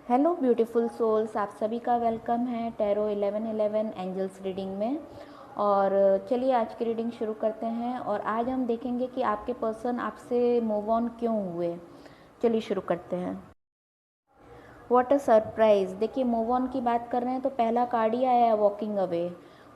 Hello beautiful souls, आप सभी का वेलकम है टैरो 1111 एंजल्स रीडिंग में। और चलिए आज की रीडिंग शुरू करते हैं। और आज हम देखेंगे कि आपके पर्सन आपसे मूव ऑन क्यों हुए। चलिए शुरू करते हैं। What a surprise. देखिए, मूव ऑन की बात कर रहे हैं तो पहला कार्ड ही आया है वॉकिंग अवे।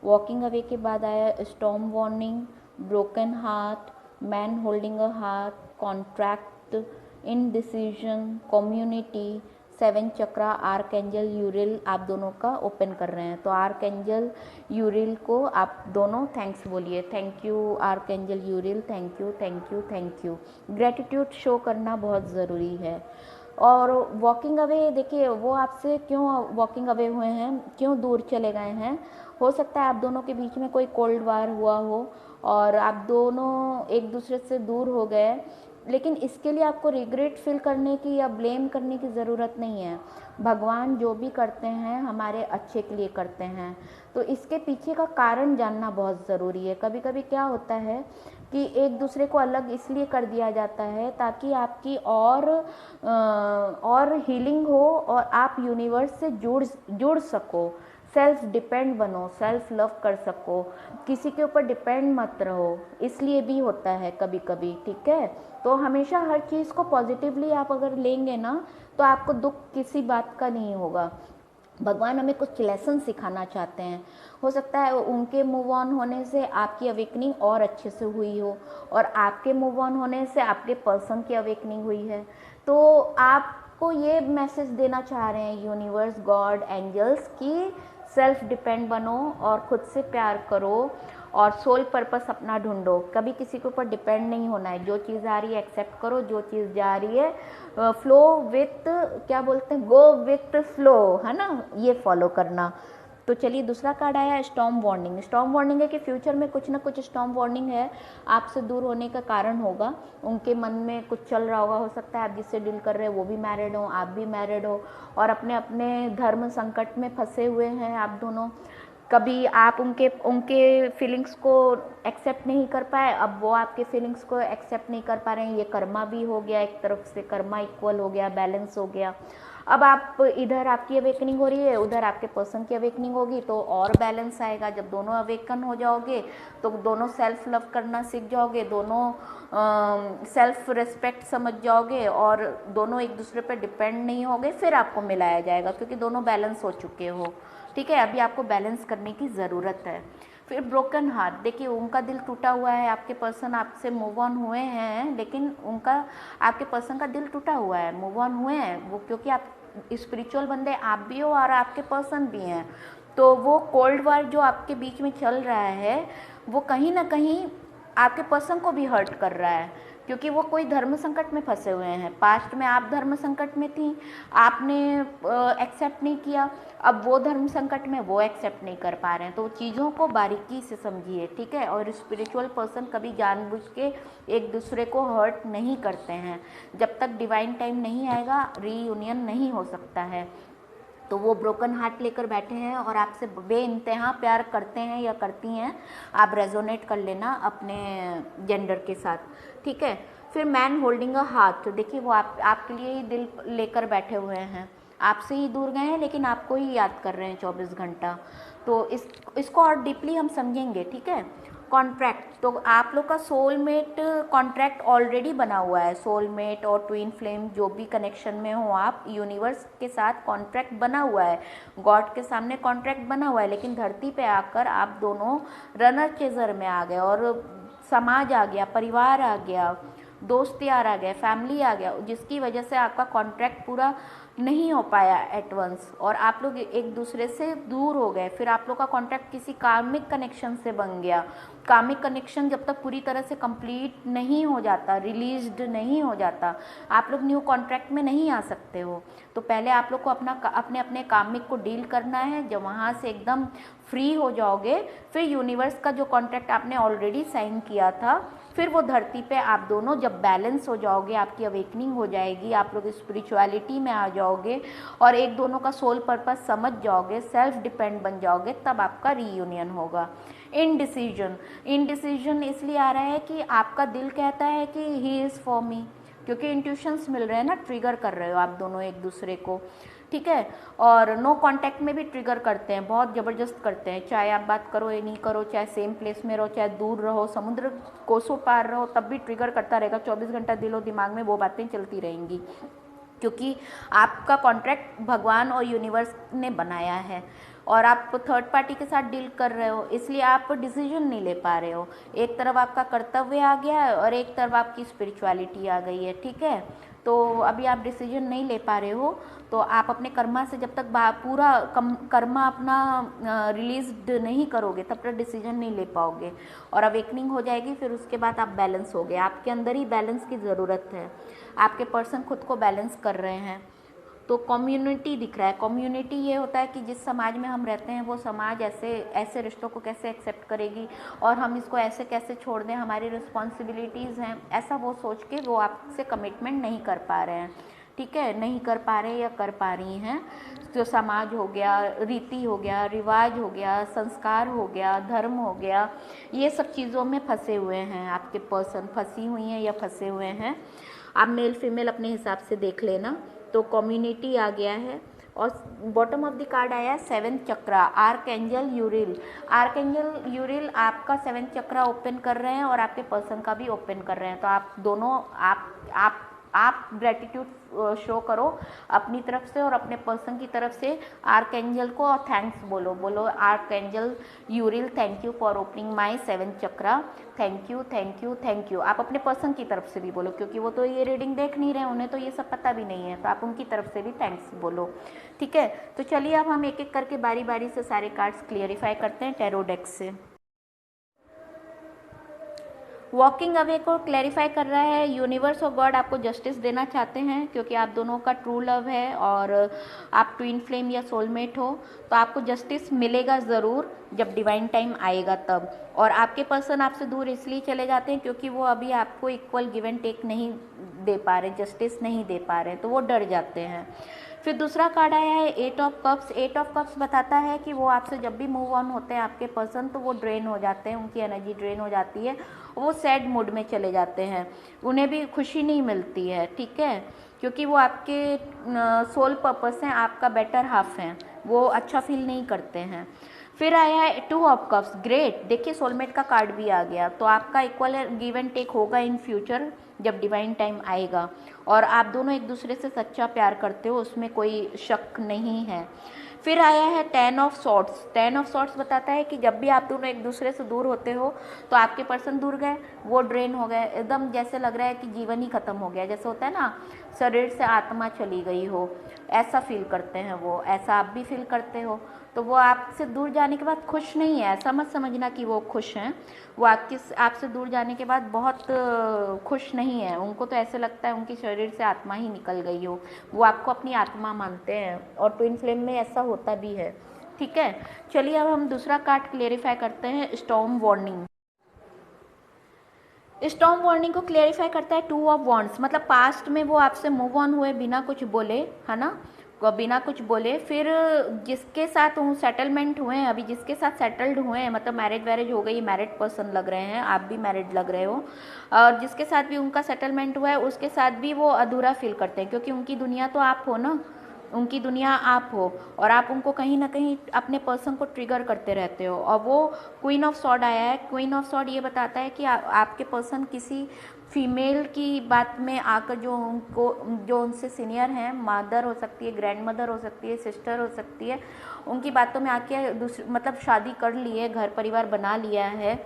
वॉकिंग अवे के बाद आया storm warning, broken heart, man holding a heart, contract, indecision, community, seven chakra, archangel Uriel आप दोनों का ओपन कर रहे हैं। तो आर्क एंजल यूरिल को आप दोनों थैंक्स बोलिए। Thank you archangel Uriel, thank you thank you thank you. Gratitude show करना बहुत ज़रूरी है। और वॉकिंग अवे, देखिए वो आपसे क्यों वॉकिंग अवे हुए हैं, क्यों दूर चले गए हैं। हो सकता है आप दोनों के बीच में कोई कोल्ड वार हुआ हो और आप दोनों एक दूसरे से दूर हो गए। लेकिन इसके लिए आपको रिग्रेट फील करने की या ब्लेम करने की ज़रूरत नहीं है। भगवान जो भी करते हैं हमारे अच्छे के लिए करते हैं। तो इसके पीछे का कारण जानना बहुत ज़रूरी है। कभी कभी क्या होता है कि एक दूसरे को अलग इसलिए कर दिया जाता है ताकि आपकी और हीलिंग हो और आप यूनिवर्स से जुड़ सको, सेल्फ डिपेंड बनो, सेल्फ लव कर सको, किसी के ऊपर डिपेंड मत रहो। इसलिए भी होता है कभी कभी, ठीक है। तो हमेशा हर चीज़ को पॉजिटिवली आप अगर लेंगे ना तो आपको दुख किसी बात का नहीं होगा। भगवान हमें कुछ लेसन सिखाना चाहते हैं। हो सकता है उनके मूव ऑन होने से आपकी अवेकनिंग और अच्छे से हुई हो और आपके मूव ऑन होने से आपके पर्सन की अवेकनिंग हुई है। तो आपको ये मैसेज देना चाह रहे हैं यूनिवर्स, गॉड, एंजल्स की सेल्फ डिपेंड बनो और खुद से प्यार करो और सोल पर्पस अपना ढूंढो। कभी किसी के ऊपर डिपेंड नहीं होना है। जो चीज़ आ रही है एक्सेप्ट करो, जो चीज़ जा रही है फ्लो विथ, क्या बोलते हैं, गो विथ फ्लो, है ना, ये फॉलो करना। तो चलिए दूसरा कार्ड आया स्टॉर्म वार्निंग। स्टॉर्म वार्निंग है कि फ्यूचर में कुछ ना कुछ स्टॉर्म वार्निंग है आपसे दूर होने का कारण होगा। उनके मन में कुछ चल रहा होगा। हो सकता है आप जिससे डील कर रहे हो वो भी मैरिड हो, आप भी मैरिड हो और अपने अपने धर्म संकट में फंसे हुए हैं आप दोनों। कभी आप उनके उनके फीलिंग्स को एक्सेप्ट नहीं कर पाए, अब वो आपके फीलिंग्स को एक्सेप्ट नहीं कर पा रहे हैं। ये कर्मा भी हो गया, एक तरफ से कर्मा इक्वल हो गया, बैलेंस हो गया। अब आप इधर आपकी अवेकनिंग हो रही है, उधर आपके पर्सन की अवेकनिंग होगी तो और बैलेंस आएगा। जब दोनों अवेकन हो जाओगे तो दोनों सेल्फ लव करना सीख जाओगे, दोनों सेल्फ रिस्पेक्ट समझ जाओगे और दोनों एक दूसरे पर डिपेंड नहीं होगे। फिर आपको मिलाया जाएगा क्योंकि दोनों बैलेंस हो चुके हो, ठीक है। अभी आपको बैलेंस करने की ज़रूरत है। फिर ब्रोकन हार्ट, देखिए उनका दिल टूटा हुआ है। आपके पर्सन आपसे मूव ऑन हुए हैं लेकिन उनका, आपके पर्सन का दिल टूटा हुआ है। मूव ऑन हुए हैं वो क्योंकि आप स्पिरिचुअल बंदे आप भी हो और आपके पर्सन भी हैं। तो वो कोल्ड वार जो आपके बीच में चल रहा है वो कहीं ना कहीं आपके पर्सन को भी हर्ट कर रहा है क्योंकि वो कोई धर्म संकट में फंसे हुए हैं। पास्ट में आप धर्म संकट में थी, आपने एक्सेप्ट नहीं किया। अब वो धर्म संकट में, वो एक्सेप्ट नहीं कर पा रहे हैं। तो चीज़ों को बारीकी से समझिए, ठीक है। और स्पिरिचुअल पर्सन कभी जानबूझ के एक दूसरे को हर्ट नहीं करते हैं। जब तक डिवाइन टाइम नहीं आएगा रीयूनियन नहीं हो सकता है। तो वो ब्रोकन हार्ट लेकर बैठे हैं और आपसे बेइंतहा प्यार करते हैं या करती हैं। आप रेजोनेट कर लेना अपने जेंडर के साथ, ठीक है। फिर मैन होल्डिंग अ हार्ट, देखिए वो आपके लिए ही दिल लेकर बैठे हुए हैं। आपसे ही दूर गए हैं लेकिन आपको ही याद कर रहे हैं 24 घंटा। तो इसको और डीपली हम समझेंगे, ठीक है। कॉन्ट्रैक्ट, तो आप लोग का सोलमेट कॉन्ट्रैक्ट ऑलरेडी बना हुआ है। सोलमेट और ट्विन फ्लेम जो भी कनेक्शन में हो आप, यूनिवर्स के साथ कॉन्ट्रैक्ट बना हुआ है, गॉड के सामने कॉन्ट्रैक्ट बना हुआ है। लेकिन धरती पे आकर आप दोनों रनर चेजर में आ गए और समाज आ गया, परिवार आ गया, दोस्त यार आ गए, फैमिली आ गया, जिसकी वजह से आपका कॉन्ट्रैक्ट पूरा नहीं हो पाया एट वंस और आप लोग एक दूसरे से दूर हो गए। फिर आप लोग का कॉन्ट्रैक्ट किसी कार्मिक कनेक्शन से बन गया। कार्मिक कनेक्शन जब तक पूरी तरह से कंप्लीट नहीं हो जाता, रिलीज्ड नहीं हो जाता, आप लोग न्यू कॉन्ट्रैक्ट में नहीं आ सकते हो। तो पहले आप लोग को अपने अपने कार्मिक को डील करना है। जब वहाँ से एकदम फ्री हो जाओगे फिर यूनिवर्स का जो कॉन्ट्रैक्ट आपने ऑलरेडी साइन किया था, फिर वो धरती पे आप दोनों जब बैलेंस हो जाओगे, आपकी अवेकनिंग हो जाएगी, आप लोग स्पिरिचुअलिटी में आ जाओगे और एक दोनों का सोल पर्पस समझ जाओगे, सेल्फ डिपेंड बन जाओगे, तब आपका रीयूनियन होगा। इनडिसीजन, इनडिसीजन इसलिए आ रहा है कि आपका दिल कहता है कि ही इज़ फॉर मी, क्योंकि इंट्यूशंस मिल रहे हैं ना, ट्रिगर कर रहे हो आप दोनों एक दूसरे को, ठीक है। और नो कांटेक्ट में भी ट्रिगर करते हैं, बहुत ज़बरदस्त करते हैं, चाहे आप बात करो या नहीं करो, चाहे सेम प्लेस में रहो, चाहे दूर रहो, समुद्र कोसों पार रहो, तब भी ट्रिगर करता रहेगा। 24 घंटा दिलो दिमाग में वो बातें चलती रहेंगी, क्योंकि आपका कॉन्ट्रैक्ट भगवान और यूनिवर्स ने बनाया है और आप थर्ड पार्टी के साथ डील कर रहे हो, इसलिए आप डिसीजन नहीं ले पा रहे हो। एक तरफ आपका कर्तव्य आ गया है और एक तरफ आपकी स्पिरिचुअलिटी आ गई है, ठीक है। तो अभी आप डिसीजन नहीं ले पा रहे हो, तो आप अपने कर्मा से जब तक पूरा कर्मा अपना रिलीज नहीं करोगे तब तक डिसीजन नहीं ले पाओगे, और अवेकनिंग हो जाएगी, फिर उसके बाद आप बैलेंस हो गए। आपके अंदर ही बैलेंस की ज़रूरत है, आपके पर्सन खुद को बैलेंस कर रहे हैं। तो कम्युनिटी दिख रहा है, कम्युनिटी ये होता है कि जिस समाज में हम रहते हैं वो समाज ऐसे ऐसे रिश्तों को कैसे एक्सेप्ट करेगी और हम इसको ऐसे कैसे छोड़ दें, हमारी रिस्पॉन्सिबिलिटीज़ हैं, ऐसा वो सोच के वो आपसे कमिटमेंट नहीं कर पा रहे हैं, ठीक है, नहीं कर पा रहे या कर पा रही हैं। जो समाज हो गया, रीति हो गया, रिवाज हो गया, संस्कार हो गया, धर्म हो गया, ये सब चीज़ों में फंसे हुए हैं आपके पर्सन, फंसी हुई हैं या फंसे हुए हैं। आप मेल फीमेल अपने हिसाब से देख लेना। तो कम्युनिटी आ गया है और बॉटम ऑफ द कार्ड आया है 7th चक्रा, आर्कएंजल यूरिल। आर्कएंजल यूरिल आपका 7th चक्रा ओपन कर रहे हैं और आपके पर्सन का भी ओपन कर रहे हैं। तो आप दोनों आप ग्रेटिट्यूड शो करो अपनी तरफ से और अपने पर्सन की तरफ से आर्कएंजल को और थैंक्स बोलो archangel Uriel, thank you for opening my 7th chakra, thank you thank you thank you. आप अपने पर्सन की तरफ से भी बोलो, क्योंकि वो तो ये रीडिंग देख नहीं रहे, उन्हें तो ये सब पता भी नहीं है, तो आप उनकी तरफ से भी थैंक्स बोलो, ठीक है। तो चलिए अब हम एक एक करके बारी बारी से सारे कार्ड्स क्लियरिफाई करते हैं टैरो डेक से। वॉकिंग अवे को क्लैरिफाई कर रहा है, यूनिवर्स और गॉड आपको जस्टिस देना चाहते हैं, क्योंकि आप दोनों का ट्रू लव है और आप ट्विन फ्लेम या सोलमेट हो, तो आपको जस्टिस मिलेगा ज़रूर जब डिवाइन टाइम आएगा तब। और आपके पर्सन आपसे दूर इसलिए चले जाते हैं क्योंकि वो अभी आपको इक्वल गिव एंड टेक नहीं दे पा रहे, जस्टिस नहीं दे पा रहे, तो वो डर जाते हैं। फिर दूसरा कार्ड आया है 8 ऑफ कप्स। 8 ऑफ कप्स बताता है कि वो आपसे जब भी मूव ऑन होते हैं आपके पर्सन, तो वो ड्रेन हो जाते हैं, उनकी एनर्जी ड्रेन हो जाती है, वो सैड मूड में चले जाते हैं, उन्हें भी खुशी नहीं मिलती है, ठीक है, क्योंकि वो आपके सोल पर्पस हैं, आपका बेटर हाफ हैं, वो अच्छा फील नहीं करते हैं। फिर आया है 2 ऑफ कप्स, ग्रेट, देखिए सोलमेट का कार्ड भी आ गया, तो आपका इक्वल गिव एंड टेक होगा इन फ्यूचर जब डिवाइन टाइम आएगा, और आप दोनों एक दूसरे से सच्चा प्यार करते हो, उसमें कोई शक नहीं है। फिर आया है 10 ऑफ सॉर्ड्स। 10 ऑफ सॉर्ड्स बताता है कि जब भी आप दोनों एक दूसरे से दूर होते हो तो आपके पर्सन दूर गए, वो ड्रेन हो गए, एकदम जैसे लग रहा है कि जीवन ही खत्म हो गया, जैसे होता है ना शरीर से आत्मा चली गई हो, ऐसा फील करते हैं वो, ऐसा आप भी फील करते हो। तो वो आपसे दूर जाने के बाद खुश नहीं है, ऐसा मत समझना कि वो खुश हैं, वो आपसे दूर जाने के बाद बहुत खुश नहीं है, उनको तो ऐसे लगता है उनकी शरीर से आत्मा ही निकल गई हो, वो आपको अपनी आत्मा मानते हैं, और ट्विन फ्लेम में ऐसा होता भी है, ठीक है। चलिए अब हम दूसरा कार्ड क्लियरिफाई करते हैं, स्टॉर्म वार्निंग। स्टॉर्म वार्निंग को क्लियरिफाई करता है 2 ऑफ वॉन्ड्स, मतलब पास्ट में वो आपसे मूव ऑन हुए बिना कुछ बोले, है ना, बिना कुछ बोले, फिर जिसके साथ सेटलमेंट हुए हैं, अभी जिसके साथ सेटल्ड हुए हैं, मतलब मैरिज वैरिज हो गई, मैरिड पर्सन लग रहे हैं, आप भी मैरिड लग रहे हो, और जिसके साथ भी उनका सेटलमेंट हुआ है उसके साथ भी वो अधूरा फील करते हैं, क्योंकि उनकी दुनिया तो आप हो ना, उनकी दुनिया आप हो, और आप उनको कहीं ना कहीं अपने पर्सन को ट्रिगर करते रहते हो। और वो क्वीन ऑफ सॉर्ड आया है, क्वीन ऑफ सॉर्ड ये बताता है कि आपके पर्सन किसी फीमेल की बात में आकर जो उनसे सीनियर हैं, मदर हो सकती है, ग्रैंड मदर हो सकती है, सिस्टर हो सकती है, उनकी बातों में आके मतलब शादी कर ली है, घर परिवार बना लिया है,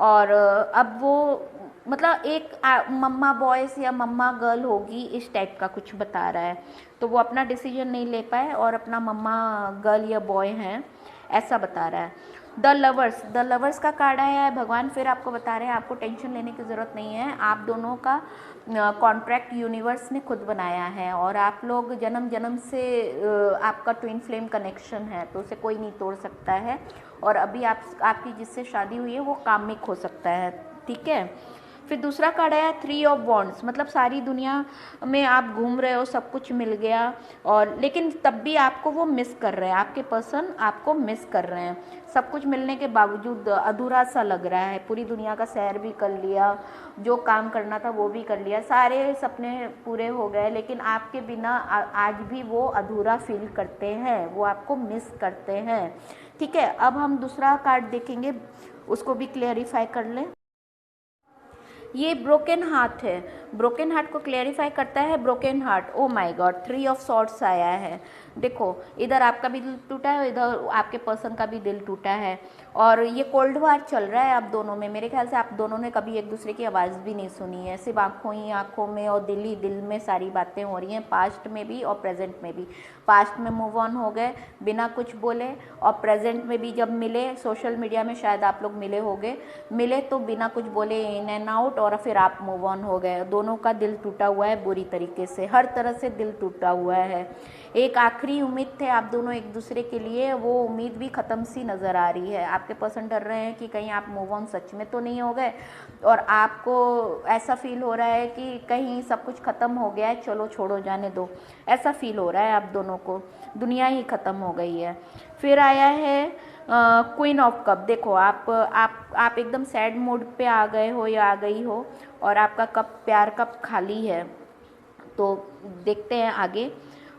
और अब वो मतलब एक मम्मा बॉयज़ या मम्मा गर्ल होगी, इस टाइप का कुछ बता रहा है, तो वो अपना डिसीजन नहीं ले पाए और अपना मम्मा गर्ल या बॉय हैं, ऐसा बता रहा है। द लवर्स का कार्ड आया है, भगवान फिर आपको बता रहे हैं आपको टेंशन लेने की ज़रूरत नहीं है, आप दोनों का कॉन्ट्रैक्ट यूनिवर्स ने खुद बनाया है, और आप लोग जन्म जन्म से आपका ट्विन फ्लेम कनेक्शन है, तो उसे कोई नहीं तोड़ सकता है, और अभी आपकी जिससे शादी हुई है वो कामिक हो सकता है, ठीक है। फिर दूसरा कार्ड आया 3 ऑफ वॉन्ड्स, मतलब सारी दुनिया में आप घूम रहे हो, सब कुछ मिल गया, और लेकिन तब भी आपको वो मिस कर रहे हैं, आपके पर्सन आपको मिस कर रहे हैं। सब कुछ मिलने के बावजूद अधूरा सा लग रहा है। पूरी दुनिया का सैर भी कर लिया, जो काम करना था वो भी कर लिया, सारे सपने पूरे हो गए, लेकिन आपके बिना आज भी वो अधूरा फील करते हैं, वो आपको मिस करते हैं। ठीक है, अब हम दूसरा कार्ड देखेंगे, उसको भी क्लियरिफाई कर लें। ये ब्रोकन हार्ट है, ब्रोकन हार्ट को क्लेरिफाई करता है broken heart. O my God, 3 of swords आया है। देखो, इधर आपका भी दिल टूटा है, इधर आपके पर्सन का भी दिल टूटा है, और ये कोल्ड वार चल रहा है आप दोनों में। मेरे ख्याल से आप दोनों ने कभी एक दूसरे की आवाज़ भी नहीं सुनी है, सिर्फ आँखों ही आँखों में और दिल ही दिल में सारी बातें हो रही हैं, पास्ट में भी और प्रेजेंट में भी। पास्ट में मूव ऑन हो गए बिना कुछ बोले, और प्रेजेंट में भी जब मिले, सोशल मीडिया में शायद आप लोग मिले होंगे, मिले तो बिना कुछ बोले इन एंड आउट, और फिर आप मूव ऑन हो गए। दोनों का दिल टूटा हुआ है बुरी तरीके से, हर तरह से दिल टूटा हुआ है। एक आखिरी उम्मीद थे आप दोनों एक दूसरे के लिए, वो उम्मीद भी ख़त्म सी नज़र आ रही है। आपके पर्सन डर रहे हैं कि कहीं आप मूव ऑन सच में तो नहीं हो गए, और आपको ऐसा फील हो रहा है कि कहीं सब कुछ ख़त्म हो गया है, चलो छोड़ो जाने दो, ऐसा फील हो रहा है आप दोनों को, दुनिया ही ख़त्म हो गई है। फिर आया है क्वीन ऑफ कप। देखो, आप एकदम सैड मूड पे आ गए हो या आ गई हो, और आपका कप, प्यार कप खाली है। तो देखते हैं आगे।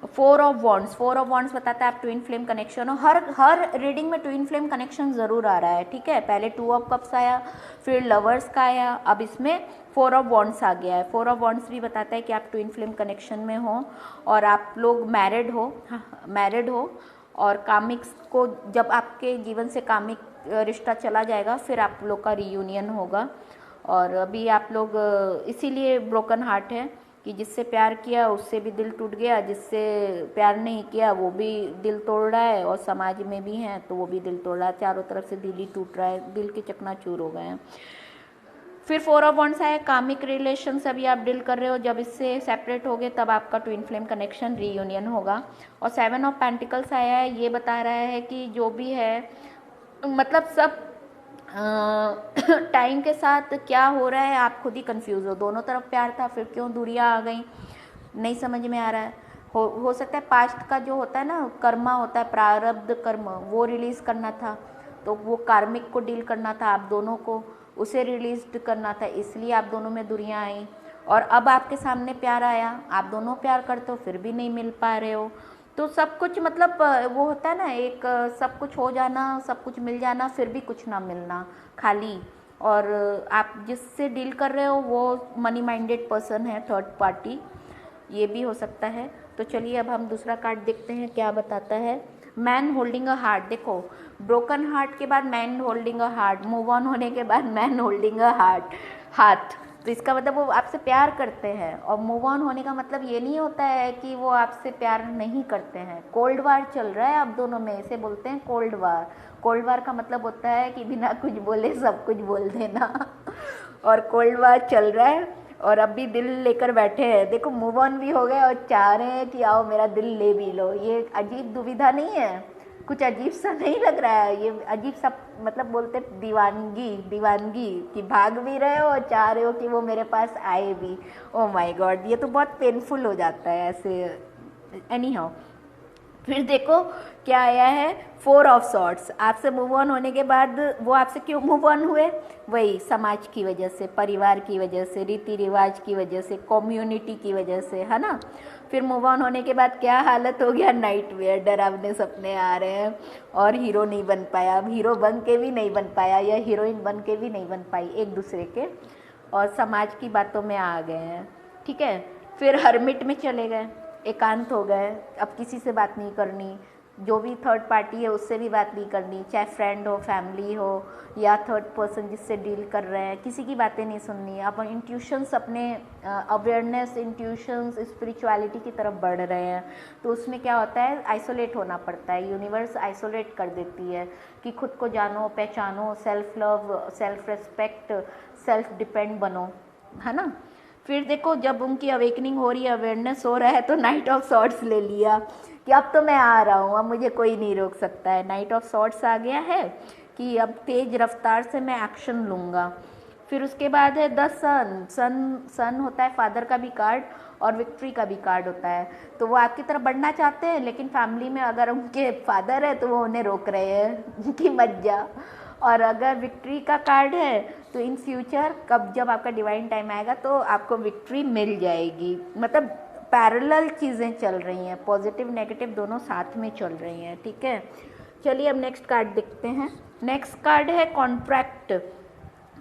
4 ऑफ वॉन्ड्स, 4 ऑफ वॉन्ड्स बताता है आप ट्विन फ्लेम कनेक्शन हो। हर रीडिंग में ट्विन फ्लेम कनेक्शन ज़रूर आ रहा है। ठीक है, पहले 2 ऑफ कप्स आया, फिर लवर्स का आया, अब इसमें 4 ऑफ वॉन्ड्स आ गया है। 4 ऑफ वॉन्ड्स भी बताता है कि आप ट्विन फ्लेम कनेक्शन में हो, और आप लोग मैरिड हो, मैरिड हो, और कामिक्स को, जब आपके जीवन से कामिक रिश्ता चला जाएगा फिर आप लोग का रीयूनियन होगा। और अभी आप लोग इसीलिए ब्रोकन हार्ट है कि जिससे प्यार किया उससे भी दिल टूट गया, जिससे प्यार नहीं किया वो भी दिल तोड़ रहा है, और समाज में भी हैं तो वो भी दिल तोड़ रहा है, चारों तरफ से दिल ही टूट रहा है, दिल के चकनाचूर हो गए हैं। फिर 4 ऑफ वॉन्ड्स है, कामिक रिलेशन से अभी आप डील कर रहे हो, जब इससे सेपरेट हो गए तब आपका ट्विन फ्लेम कनेक्शन रीयूनियन होगा। और 7 ऑफ पेंटिकल्स आया है, ये बता रहा है कि जो भी है, मतलब सब टाइम के साथ क्या हो रहा है आप खुद ही कंफ्यूज हो। दोनों तरफ प्यार था, फिर क्यों दूरियां आ गई, नहीं समझ में आ रहा है। हो सकता है पास्ट का जो होता है ना, कर्मा होता है, प्रारब्ध कर्म, वो रिलीज़ करना था, तो वो कार्मिक को डील करना था आप दोनों को, उसे रिलीज करना था, इसलिए आप दोनों में दूरियां आई। और अब आपके सामने प्यार आया, आप दोनों प्यार करते हो फिर भी नहीं मिल पा रहे हो। तो सब कुछ, मतलब वो होता है ना, एक सब कुछ हो जाना, सब कुछ मिल जाना, फिर भी कुछ ना मिलना, खाली। और आप जिससे डील कर रहे हो वो मनी माइंडेड पर्सन है, थर्ड पार्टी, ये भी हो सकता है। तो चलिए अब हम दूसरा कार्ड देखते हैं क्या बताता है। Man holding a heart. देखो, ब्रोकन हार्ट के बाद man holding a heart, move on होने के बाद मैन होल्डिंग अ हार्ट, तो इसका मतलब वो आपसे प्यार करते हैं। और मूव ऑन होने का मतलब ये नहीं होता है कि वो आपसे प्यार नहीं करते हैं। कोल्ड वार चल रहा है आप दोनों में, इसे बोलते हैं कोल्ड वार। कोल्ड वार का मतलब होता है कि बिना कुछ बोले सब कुछ बोल देना और कोल्ड वार चल रहा है, और अब भी दिल लेकर बैठे हैं। देखो, मूव ऑन भी हो गए और चाह रहे हैं कि आओ मेरा दिल ले भी लो। ये अजीब दुविधा नहीं है? कुछ अजीब सा नहीं लग रहा है? ये अजीब सा, मतलब बोलते दीवानगी कि भाग भी रहे हो और चाह रहे हो कि वो मेरे पास आए भी। ओ माय गॉड, ये तो बहुत पेनफुल हो जाता है ऐसे। एनी हाउ, फिर देखो क्या आया है, 4 ऑफ सॉर्ड्स। आपसे मूव ऑन होने के बाद वो आपसे क्यों मूव ऑन हुए? वही समाज की वजह से, परिवार की वजह से, रीति रिवाज की वजह से, कम्युनिटी की वजह से, है ना। फिर मूव ऑन होने के बाद क्या हालत हो गया, नाइटमेयर, डरावने सपने आ रहे हैं, और हीरो नहीं बन पाया, अब हीरो बन के भी नहीं बन पाया, या हीरोइन बन के भी नहीं बन पाई एक दूसरे के, और समाज की बातों में आ गए हैं। ठीक है, फिर हर्मिट में चले गए, एकांत हो गए, अब किसी से बात नहीं करनी, जो भी थर्ड पार्टी है उससे भी बात नहीं करनी, चाहे फ्रेंड हो, फैमिली हो, या थर्ड पर्सन जिससे डील कर रहे हैं, किसी की बातें नहीं सुननी। अब इंट्यूशंस, अपने अवेयरनेस, इंट्यूशंस, स्पिरिचुअलिटी की तरफ बढ़ रहे हैं, तो उसमें क्या होता है, आइसोलेट होना पड़ता है। यूनिवर्स आइसोलेट कर देती है कि खुद को जानो, पहचानो, self love, self respect, self depend बनो, है ना। फिर देखो, जब उनकी अवेकनिंग हो रही है, अवेयरनेस हो रहा है, तो नाइट ऑफ सॉर्ड्स ले लिया कि अब तो मैं आ रहा हूँ, अब मुझे कोई नहीं रोक सकता है। नाइट ऑफ सॉर्ड्स आ गया है कि अब तेज रफ्तार से मैं एक्शन लूँगा। फिर उसके बाद है द सन। सन होता है फादर का भी कार्ड और विक्ट्री का भी कार्ड होता है। तो वो आपकी तरफ बढ़ना चाहते हैं, लेकिन फैमिली में अगर उनके फादर है तो वो उन्हें रोक रहे हैं कि मत जा। और अगर विक्ट्री का कार्ड है तो इन फ्यूचर कब जब आपका डिवाइन टाइम आएगा तो आपको विक्ट्री मिल जाएगी। मतलब पैरेलल चीज़ें चल रही हैं, पॉजिटिव नेगेटिव दोनों साथ में चल रही हैं। ठीक है, चलिए अब नेक्स्ट कार्ड देखते हैं। नेक्स्ट कार्ड है कॉन्ट्रैक्ट।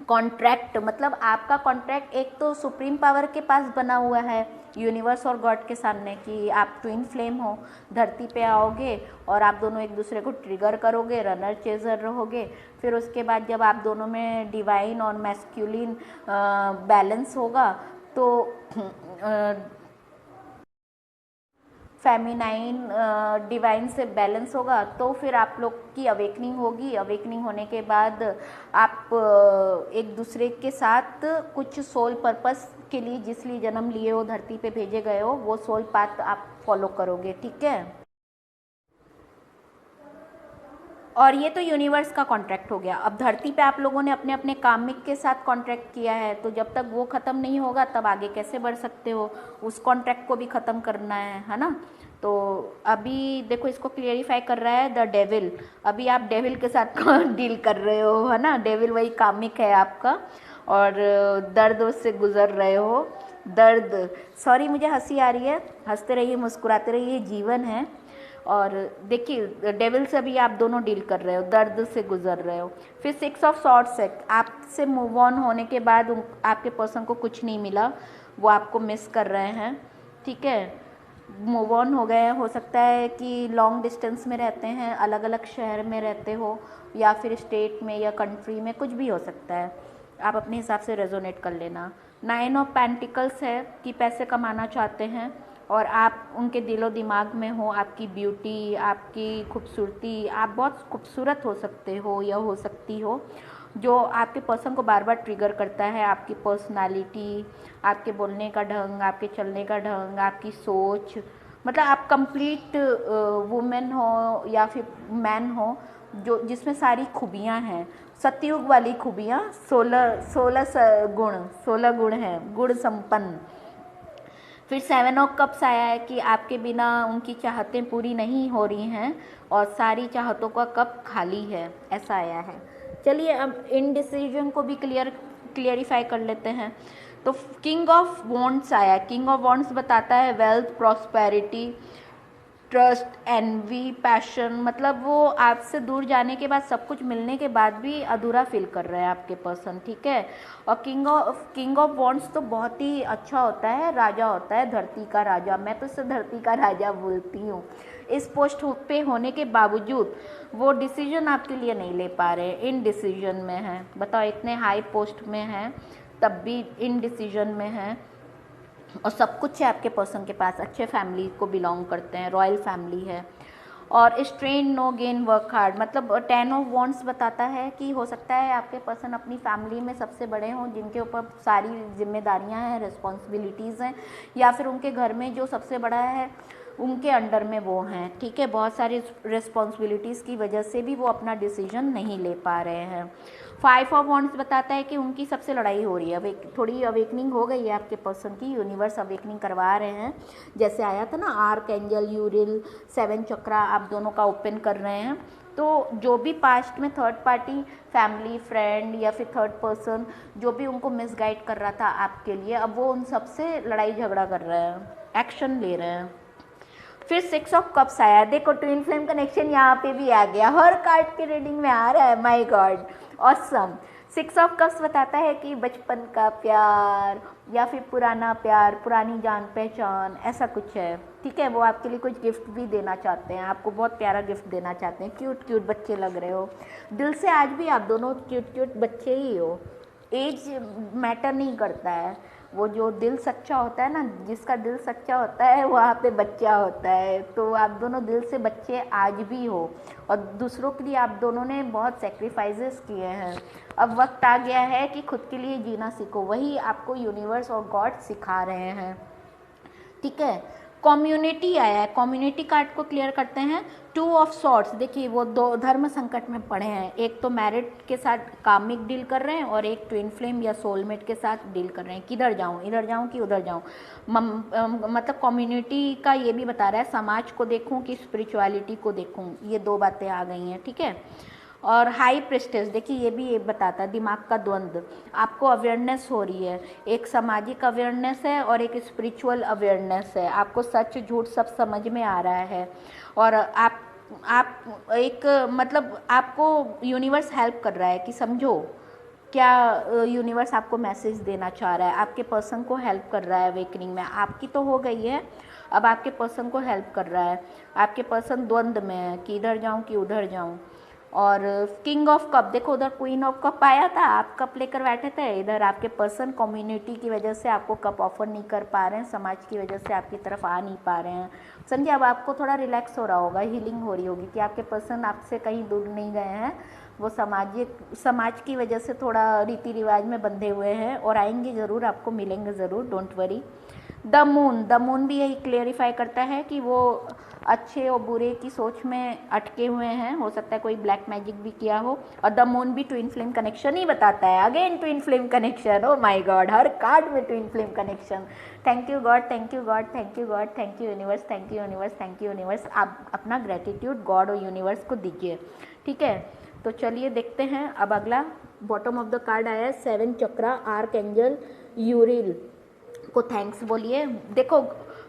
कॉन्ट्रैक्ट मतलब आपका कॉन्ट्रैक्ट एक तो सुप्रीम पावर के पास बना हुआ है, यूनिवर्स और गॉड के सामने, कि आप ट्विन फ्लेम हो, धरती पे आओगे और आप दोनों एक दूसरे को ट्रिगर करोगे, रनर चेजर रहोगे। फिर उसके बाद जब आप दोनों में डिवाइन और मैस्कुलिन बैलेंस होगा तो फेमिनाइन डिवाइन से बैलेंस होगा, तो फिर आप लोग की अवेकनिंग होगी। अवेकनिंग होने के बाद आप एक दूसरे के साथ कुछ सोल पर्पस के लिए जिस लिए जन्म लिए हो, धरती पे भेजे गए हो, वो सोल पाथ आप फॉलो करोगे। ठीक है, और ये तो यूनिवर्स का कॉन्ट्रैक्ट हो गया। अब धरती पे आप लोगों ने अपने अपने कामिक के साथ कॉन्ट्रैक्ट किया है, तो जब तक वो ख़त्म नहीं होगा तब आगे कैसे बढ़ सकते हो, उस कॉन्ट्रैक्ट को भी ख़त्म करना है ना। तो अभी देखो इसको क्लियरिफाई कर रहा है द डेविल। अभी आप डेविल के साथ डील कर रहे हो, है ना। डेविल वही कामिक है आपका, और दर्द से गुजर रहे हो। दर्द, सॉरी मुझे हंसी आ रही है, हंसते रहिए मुस्कुराते रहिए, जीवन है। और देखिए डेविल से भी आप दोनों डील कर रहे हो, दर्द से गुजर रहे हो। फिर 6 ऑफ सॉर्ड्स है, आपसे मूव ऑन होने के बाद आपके पर्सन को कुछ नहीं मिला, वो आपको मिस कर रहे हैं। ठीक है, मूव ऑन हो गए हैं। हो सकता है कि लॉन्ग डिस्टेंस में रहते हैं, अलग अलग शहर में रहते हो, या फिर स्टेट में या कंट्री में, कुछ भी हो सकता है। आप अपने हिसाब से रेजोनेट कर लेना। 9 ऑफ पेंटिकल्स है कि पैसे कमाना चाहते हैं और आप उनके दिलो दिमाग में हो, आपकी ब्यूटी, आपकी खूबसूरती, आप बहुत खूबसूरत हो सकते हो या हो सकती हो। जो आपके पर्सन को बार बार ट्रिगर करता है, आपकी पर्सनालिटी, आपके बोलने का ढंग, आपके चलने का ढंग, आपकी सोच। मतलब आप कंप्लीट वुमेन हो या फिर मैन हो जो जिसमें सारी खूबियाँ हैं, सतयुग वाली खूबियाँ। 16 गुण हैं, गुण संपन्न। फिर 7 ऑफ कप्स आया है कि आपके बिना उनकी चाहतें पूरी नहीं हो रही हैं और सारी चाहतों का कप खाली है, ऐसा आया है। चलिए अब इनडिसीजन को भी क्लियरिफाई कर लेते हैं। तो किंग ऑफ वॉन्ड्स आया। किंग ऑफ वॉन्ड्स बताता है wealth, prosperity, trust, envy, passion. मतलब वो आपसे दूर जाने के बाद, सब कुछ मिलने के बाद भी अधूरा फील कर रहे हैं आपके पर्सन। ठीक है, और किंग ऑफ वॉन्ड्स तो बहुत ही अच्छा होता है, राजा होता है, धरती का राजा। मैं तो इसे धरती का राजा बोलती हूँ। इस पोस्ट पे होने के बावजूद वो डिसीजन आपके लिए नहीं ले पा रहे, इन डिसीजन में है। बताओ, इतने हाई पोस्ट में हैं तब भी इन डिसीजन में हैं, और सब कुछ है आपके पर्सन के पास, अच्छे फैमिली को बिलोंग करते हैं, रॉयल फैमिली है। और strain no gain work hard, मतलब 10 ऑफ वॉन्ड्स बताता है कि हो सकता है आपके पर्सन अपनी फैमिली में सबसे बड़े हों, जिनके ऊपर सारी जिम्मेदारियां हैं, रिस्पॉन्सिबिलिटीज़ हैं, या फिर उनके घर में जो सबसे बड़ा है उनके अंडर में वो हैं। ठीक है, बहुत सारी रिस्पॉन्सिबिलिटीज़ की वजह से भी वो अपना डिसीजन नहीं ले पा रहे हैं। 5 ऑफ वॉन्ड्स बताता है कि उनकी सबसे लड़ाई हो रही है, थोड़ी अवेकनिंग हो गई है आपके पर्सन की, यूनिवर्स अवेकनिंग करवा रहे हैं। जैसे आया था ना आर्क एंजल यूरिल, 7 चक्रा आप दोनों का ओपन कर रहे हैं। तो जो भी पास्ट में थर्ड पार्टी, फैमिली, फ्रेंड या फिर थर्ड पर्सन जो भी उनको मिसगाइड कर रहा था आपके लिए, अब वो उन सबसे लड़ाई झगड़ा कर रहे हैं, एक्शन ले रहे हैं। फिर 6 ऑफ कप्स आया। देखो ट्विन फ्लेम कनेक्शन यहाँ पे भी आ गया, हर कार्ड की रीडिंग में आ रहा है। My God, awesome. 6 of cups बताता है कि बचपन का प्यार या फिर पुराना प्यार, पुरानी जान पहचान, ऐसा कुछ है। ठीक है, वो आपके लिए कुछ गिफ्ट भी देना चाहते हैं, आपको बहुत प्यारा गिफ्ट देना चाहते हैं। क्यूट क्यूट बच्चे लग रहे हो, दिल से आज भी आप दोनों क्यूट क्यूट बच्चे ही हो। एज मैटर नहीं करता है, वो जो दिल सच्चा होता है ना, जिसका दिल सच्चा होता है वहाँ पे बच्चा होता है। तो आप दोनों दिल से बच्चे आज भी हो, और दूसरों के लिए आप दोनों ने बहुत सेक्रीफाइसेस किए हैं। अब वक्त आ गया है कि खुद के लिए जीना सीखो, वही आपको यूनिवर्स और गॉड सिखा रहे हैं। ठीक है, कम्युनिटी आया है, कम्युनिटी कार्ड को क्लियर करते हैं। 2 ऑफ सॉर्ट्स, देखिए वो दो धर्म संकट में पड़े हैं, एक तो मैरिड के साथ कामिक डील कर रहे हैं और एक ट्विन फ्लेम या सोलमेट के साथ डील कर रहे हैं। किधर जाऊँ, इधर जाऊँ कि उधर जाऊँ। मतलब कम्युनिटी का ये भी बता रहा है, समाज को देखूँ कि स्पिरिचुअलिटी को देखूँ, ये 2 बातें आ गई हैं, ठीक है। और हाई प्रेस्टेज, देखिए ये भी बताता है दिमाग का द्वंद्व, आपको अवेयरनेस हो रही है, एक सामाजिक अवेयरनेस है और एक स्पिरिचुअल अवेयरनेस है, आपको सच झूठ सब समझ में आ रहा है। और आप एक मतलब आपको यूनिवर्स हेल्प कर रहा है कि समझो क्या यूनिवर्स आपको मैसेज देना चाह रहा है, आपके पर्सन को हेल्प कर रहा है अवेकनिंग में। आपकी तो हो गई है, अब आपके पर्सन को हेल्प कर रहा है। आपके पर्सन द्वंद्व में है कि इधर जाऊं कि उधर जाऊं। और किंग ऑफ कप, देखो उधर क्वीन ऑफ कप आया था, आप कप लेकर बैठे थे, इधर आपके पर्सन कम्युनिटी की वजह से आपको कप ऑफर नहीं कर पा रहे हैं, समाज की वजह से आपकी तरफ आ नहीं पा रहे हैं। समझिए, अब आपको थोड़ा रिलैक्स हो रहा होगा, हीलिंग हो रही होगी कि आपके पर्सन आपसे कहीं दूर नहीं गए हैं, वो समाज की वजह से थोड़ा रीति रिवाज में बंधे हुए हैं और आएंगे ज़रूर, आपको मिलेंगे ज़रूर, डोंट वरी। द मून भी यही क्लेरिफाई करता है कि वो अच्छे और बुरे की सोच में अटके हुए हैं, हो सकता है कोई ब्लैक मैजिक भी किया हो। और द मून भी ट्विन फ्लेम कनेक्शन ही बताता है, again twin flame connection, oh my God, हर कार्ड में twin flame connection. Thank you God, thank you God, thank you God, thank you universe, thank you universe, thank you universe. आप अपना gratitude God और universe को दीजिए, ठीक है। तो चलिए देखते हैं अब अगला। बॉटम ऑफ द कार्ड आया है 7 चक्रा, आर्क एंजल यूरिल को थैंक्स बोलिए। देखो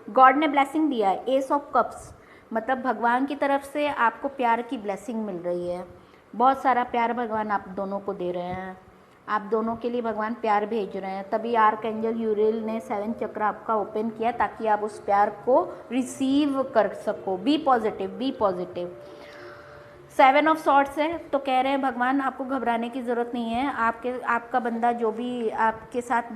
गॉड ने ब्लेसिंग दिया है, एस ऑफ कप्स, मतलब भगवान की तरफ से आपको प्यार की ब्लेसिंग मिल रही है, बहुत सारा प्यार भगवान आप दोनों को दे रहे हैं, आप दोनों के लिए भगवान प्यार भेज रहे हैं। तभी आर्क एंजल यूरिल ने 7 चक्र आपका ओपन किया ताकि आप उस प्यार को रिसीव कर सको। Be positive, be positive. 7 of swords है, तो कह रहे हैं भगवान आपको घबराने की ज़रूरत नहीं है, आपका बंदा जो भी आपके साथ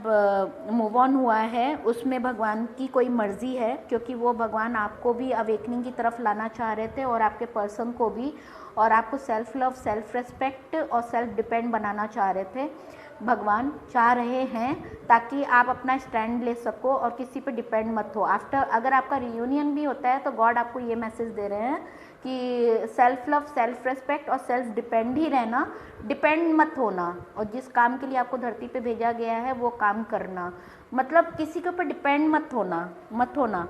मूव ऑन हुआ है उसमें भगवान की कोई मर्ज़ी है, क्योंकि वो भगवान आपको भी अवेकनिंग की तरफ लाना चाह रहे थे और आपके पर्सन को भी, और आपको सेल्फ लव, सेल्फ रेस्पेक्ट और सेल्फ डिपेंड बनाना चाह रहे थे। भगवान चाह रहे हैं ताकि आप अपना स्टैंड ले सको और किसी पे डिपेंड मत हो। आफ्टर अगर आपका रियूनियन भी होता है तो गॉड आपको ये मैसेज दे रहे हैं कि सेल्फ लव, सेल्फ रेस्पेक्ट और सेल्फ डिपेंड ही रहना, डिपेंड मत होना, और जिस काम के लिए आपको धरती पे भेजा गया है वो काम करना, मतलब किसी के ऊपर डिपेंड मत होना।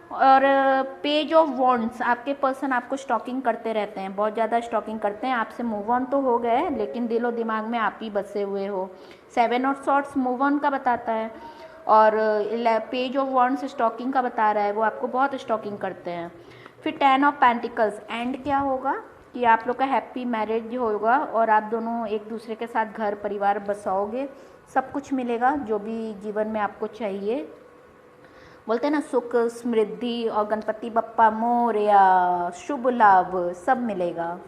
और पेज ऑफ वॉन्ड्स, आपके पर्सन आपको स्टॉकिंग करते रहते हैं, बहुत ज़्यादा स्टॉकिंग करते हैं, आपसे मूव ऑन तो हो गए लेकिन दिलो दिमाग में आप ही बसे हुए हो। 7 ऑफ सॉर्ट्स मूव ऑन का बताता है और पेज ऑफ वॉन्ड्स स्टॉकिंग का बता रहा है, वो आपको बहुत स्टॉकिंग करते हैं। फिर 10 ऑफ पेंटिकल्स, एंड क्या होगा कि आप लोग का हैप्पी मैरिज होगा और आप दोनों एक दूसरे के साथ घर परिवार बसाओगे, सब कुछ मिलेगा जो भी जीवन में आपको चाहिए। बोलते हैं ना, सुख समृद्धि और गणपति बप्पा मोरया, शुभ लाभ सब मिलेगा।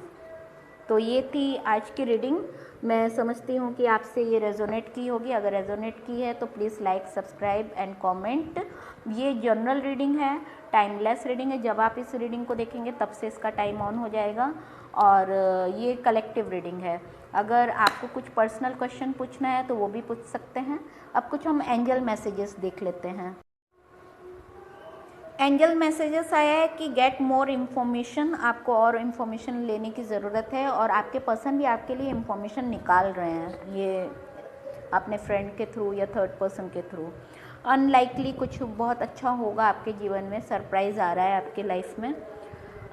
तो ये थी आज की रीडिंग। मैं समझती हूँ कि आपसे ये रेजोनेट की होगी, अगर रेजोनेट की है तो please like, subscribe and comment. ये जनरल रीडिंग है, टाइमलेस रीडिंग है, जब आप इस रीडिंग को देखेंगे तब से इसका टाइम ऑन हो जाएगा। और ये कलेक्टिव रीडिंग है, अगर आपको कुछ पर्सनल क्वेश्चन पूछना है तो वो भी पूछ सकते हैं। अब कुछ हम एंजल मैसेजेस देख लेते हैं। एंजल मैसेजेस आया है कि गेट मोर इन्फॉर्मेशन, आपको और इन्फॉर्मेशन लेने की ज़रूरत है और आपके पर्सन भी आपके लिए इन्फॉर्मेशन निकाल रहे हैं, ये अपने फ्रेंड के थ्रू या थर्ड पर्सन के थ्रू। अनलाइकली कुछ बहुत अच्छा होगा आपके जीवन में, सरप्राइज़ आ रहा है आपके लाइफ में।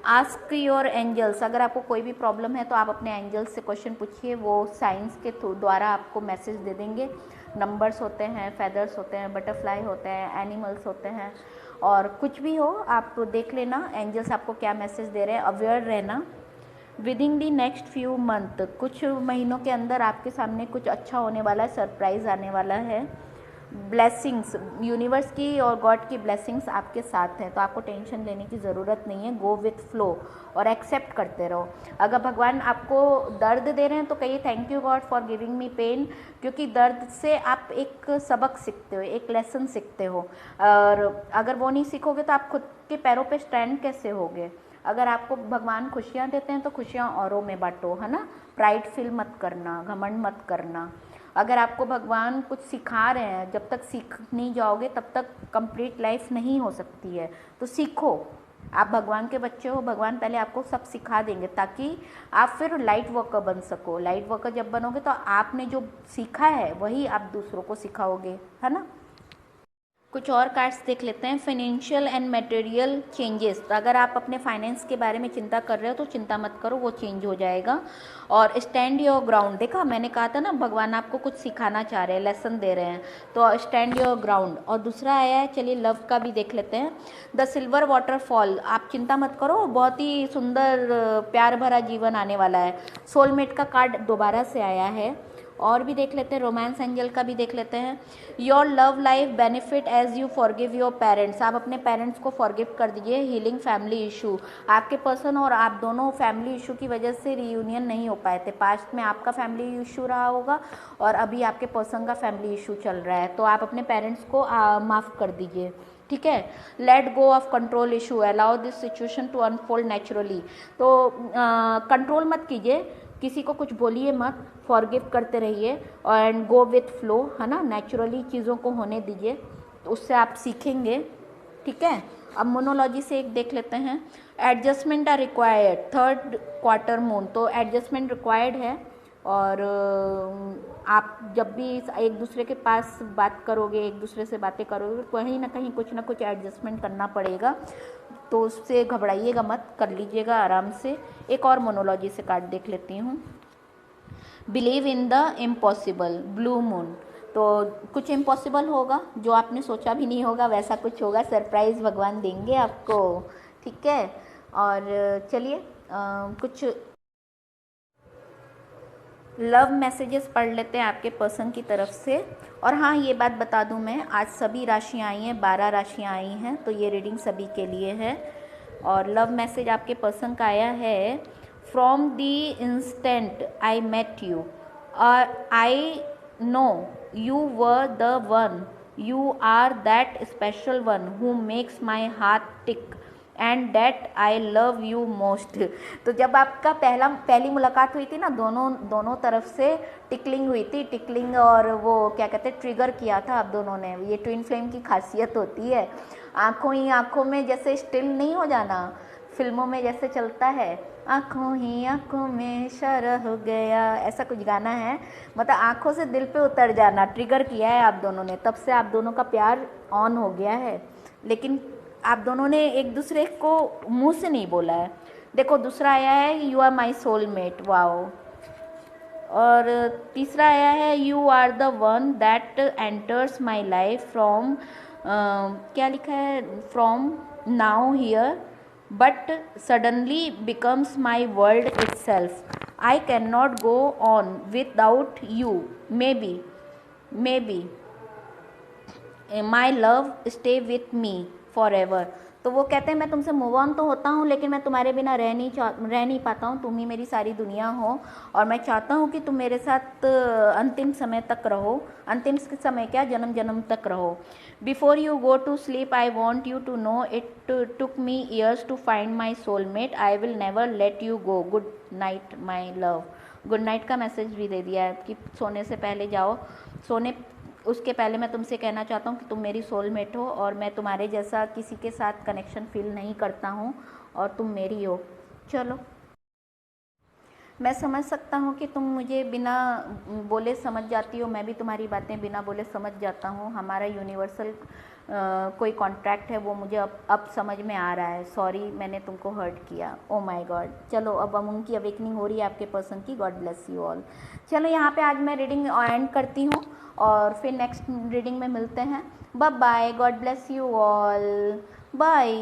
आस्क योर एंजल्स, अगर आपको कोई भी प्रॉब्लम है तो आप अपने एंजल्स से क्वेश्चन पूछिए, वो साइंस के थ्रू द्वारा आपको मैसेज दे देंगे। नंबर्स होते हैं, फेदर्स होते हैं, बटरफ्लाई होते हैं, एनिमल्स होते हैं, और कुछ भी हो आप देख लेना एंजल्स आपको क्या मैसेज दे रहे हैं। अवेयर रहना। विदिन दी नेक्स्ट फ्यू मंथ, कुछ महीनों के अंदर आपके सामने कुछ अच्छा होने वाला है, सरप्राइज़ आने वाला है। ब्लेसिंग्स, यूनिवर्स की और गॉड की ब्लेसिंग्स आपके साथ हैं, तो आपको टेंशन लेने की ज़रूरत नहीं है। गो विथ फ्लो और एक्सेप्ट करते रहो। अगर भगवान आपको दर्द दे रहे हैं तो कहिए thank you God for giving me pain, क्योंकि दर्द से आप एक सबक सीखते हो, एक लेसन सीखते हो, और अगर वो नहीं सीखोगे तो आप खुद के पैरों पे स्टैंड कैसे होगे। अगर आपको भगवान खुशियाँ देते हैं तो खुशियाँ औरों में बांटो, है ना। प्राइड फील मत करना, घमंड मत करना। अगर आपको भगवान कुछ सिखा रहे हैं, जब तक सीख नहीं जाओगे तब तक कंप्लीट लाइफ नहीं हो सकती है। तो सीखो, आप भगवान के बच्चे हो, भगवान पहले आपको सब सिखा देंगे ताकि आप फिर लाइट वर्कर बन सको। लाइट वर्कर जब बनोगे तो आपने जो सीखा है वही आप दूसरों को सिखाओगे, है ना। कुछ और कार्ड्स देख लेते हैं। फाइनेंशियल एंड मटेरियल चेंजेस, तो अगर आप अपने फाइनेंस के बारे में चिंता कर रहे हो तो चिंता मत करो, वो चेंज हो जाएगा। और स्टैंड योर ग्राउंड, देखा मैंने कहा था ना भगवान आपको कुछ सिखाना चाह रहे हैं, लेसन दे रहे हैं, तो स्टैंड योर ग्राउंड। और दूसरा आया है, चलिए लव का भी देख लेते हैं। द सिल्वर वाटरफॉल, आप चिंता मत करो, बहुत ही सुंदर प्यार भरा जीवन आने वाला है। सोलमेट का कार्ड दोबारा से आया है। और भी देख लेते हैं, रोमांस एंजल का भी देख लेते हैं। Your love life benefit as you forgive your parents, आप अपने पेरेंट्स को फॉरगिव कर दीजिए। हीलिंग फैमिली इशू, आपके पर्सन और आप दोनों फैमिली इशू की वजह से रीयूनियन नहीं हो पाए थे। पास्ट में आपका फैमिली इशू रहा होगा और अभी आपके पर्सन का फैमिली इशू चल रहा है, तो आप अपने पेरेंट्स को माफ़ कर दीजिए, ठीक है। Let go of control issue, allow this situation to unfold naturally, तो कंट्रोल मत कीजिए, किसी को कुछ बोलिए मत, फॉरगिव करते रहिए एंड गो विथ फ्लो, है ना। नेचुरली चीज़ों को होने दीजिए, तो उससे आप सीखेंगे, ठीक है। अब मोनोलॉजी से एक देख लेते हैं। Adjustment are required, third quarter moon, तो एडजस्टमेंट रिक्वायर्ड है। और आप जब भी एक दूसरे के पास बात करोगे, एक दूसरे से बातें करोगे, कहीं ना कहीं कुछ ना कुछ एडजस्टमेंट करना पड़ेगा, तो उससे घबराइएगा मत, कर लीजिएगा आराम से। एक और मोनोलॉजी से कार्ड देख लेती हूँ। Believe in the impossible, blue moon, तो कुछ इम्पॉसिबल होगा, जो आपने सोचा भी नहीं होगा वैसा कुछ होगा, सरप्राइज़ भगवान देंगे आपको, ठीक है। और चलिए कुछ लव मैसेजेस पढ़ लेते हैं आपके पर्सन की तरफ से। और हाँ, ये बात बता दूं मैं, आज सभी राशियाँ आई हैं, 12 राशियाँ आई हैं, तो ये रीडिंग सभी के लिए है। और लव मैसेज आपके पर्सन का आया है, from the instant I met you, I know you were the one, you are that special one who makes my heart tick and that I love you most. तो जब आपका पहली मुलाकात हुई थी ना, दोनों तरफ से टिकलिंग हुई थी, टिकलिंग, और वो क्या कहते हैं, ट्रिगर किया था आप दोनों ने। ये ट्विन फ्लेम की खासियत होती है, आंखों ही आंखों में जैसे स्टिल नहीं हो जाना, फिल्मों में जैसे चलता है, आंखों ही आंखों में शरह हो गया, ऐसा कुछ गाना है, मतलब आंखों से दिल पे उतर जाना, ट्रिगर किया है आप दोनों ने, तब से आप दोनों का प्यार ऑन हो गया है। लेकिन आप दोनों ने एक दूसरे को मुंह से नहीं बोला है। देखो दूसरा आया है, you are my soulmate, wow. और तीसरा आया है, you are the one that enters my life from, क्या लिखा है, from now here but suddenly becomes my world itself, I can not go on without you, may be my love stay with me forever. तो वो कहते हैं मैं तुमसे move on तो होता हूँ, लेकिन मैं तुम्हारे बिना रह नहीं पाता हूँ, तुम ही मेरी सारी दुनिया हो, और मैं चाहता हूँ कि तुम मेरे साथ अंतिम समय तक रहो, अंतिम समय क्या, जन्म जन्म तक रहो। Before you go to sleep I want you to know it took me years to find my soulmate, I will never let you go, good night my love. Good night का मैसेज भी दे दिया है कि सोने से पहले जाओ, उसके पहले मैं तुमसे कहना चाहता हूँ कि तुम मेरी सोलमेट हो, और मैं तुम्हारे जैसा किसी के साथ कनेक्शन फील नहीं करता हूँ, और तुम मेरी हो। चलो, मैं समझ सकता हूँ कि तुम मुझे बिना बोले समझ जाती हो, मैं भी तुम्हारी बातें बिना बोले समझ जाता हूँ। हमारा यूनिवर्सल कोई कॉन्ट्रैक्ट है, वो मुझे अब समझ में आ रहा है। सॉरी मैंने तुमको हर्ट किया, ओ माय गॉड। चलो अब उनकी अवेकनिंग हो रही है आपके पर्सन की, गॉड ब्लेस यू ऑल। चलो यहाँ पे आज मैं रीडिंग एंड करती हूँ, और फिर नेक्स्ट रीडिंग में मिलते हैं। Bye bye, God bless you all, bye.